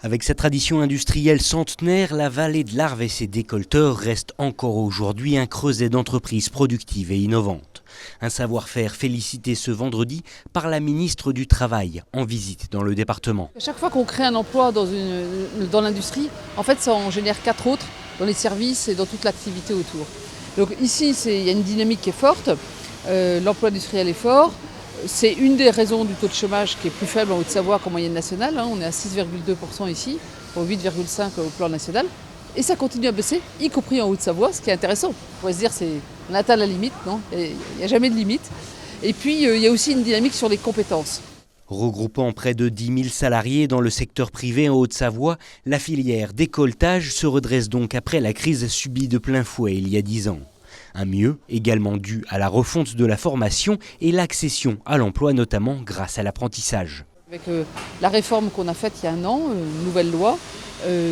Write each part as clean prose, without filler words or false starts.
Avec sa tradition industrielle centenaire, la vallée de l'Arve et ses décolteurs restent encore aujourd'hui un creuset d'entreprises productives et innovantes. Un savoir-faire félicité ce vendredi par la ministre du Travail en visite dans le département. À chaque fois qu'on crée un emploi dans l'industrie, en fait ça en génère 4 autres dans les services et dans toute l'activité autour. Donc ici il y a une dynamique qui est forte, l'emploi industriel est fort. C'est une des raisons du taux de chômage qui est plus faible en Haute-Savoie qu'en moyenne nationale. On est à 6,2% ici, pour 8,5% au plan national. Et ça continue à baisser, y compris en Haute-Savoie, ce qui est intéressant. On pourrait se dire qu'on atteint la limite, non, il n'y a jamais de limite. Et puis il y a aussi une dynamique sur les compétences. Regroupant près de 10 000 salariés dans le secteur privé en Haute-Savoie, la filière décolletage se redresse donc après la crise subie de plein fouet il y a 10 ans. Un mieux également dû à la refonte de la formation et l'accession à l'emploi, notamment grâce à l'apprentissage. Avec la réforme qu'on a faite il y a un an, une nouvelle loi,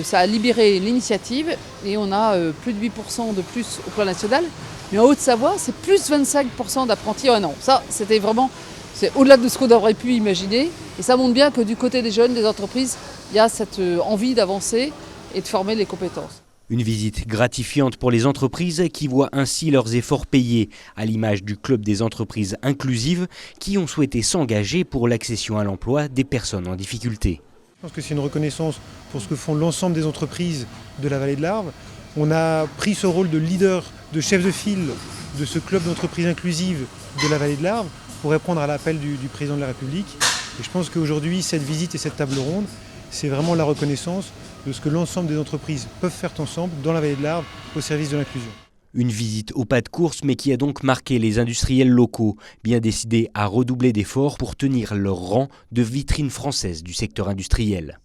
ça a libéré l'initiative et on a plus de 8% de plus au plan national. Mais en Haute-Savoie, c'est plus 25% d'apprentis en un an. Ça, c'est au-delà de ce qu'on aurait pu imaginer. Et ça montre bien que du côté des jeunes, des entreprises, il y a cette envie d'avancer et de former les compétences. Une visite gratifiante pour les entreprises qui voient ainsi leurs efforts payés, à l'image du Club des entreprises inclusives qui ont souhaité s'engager pour l'accession à l'emploi des personnes en difficulté. Je pense que c'est une reconnaissance pour ce que font l'ensemble des entreprises de la vallée de l'Arve. On a pris ce rôle de leader, de chef de file de ce Club d'entreprises inclusives de la vallée de l'Arve pour répondre à l'appel du président de la République. Et je pense qu'aujourd'hui, cette visite et cette table ronde, c'est vraiment la reconnaissance de ce que l'ensemble des entreprises peuvent faire ensemble dans la vallée de l'Arve au service de l'inclusion. Une visite au pas de course mais qui a donc marqué les industriels locaux, bien décidés à redoubler d'efforts pour tenir leur rang de vitrine française du secteur industriel.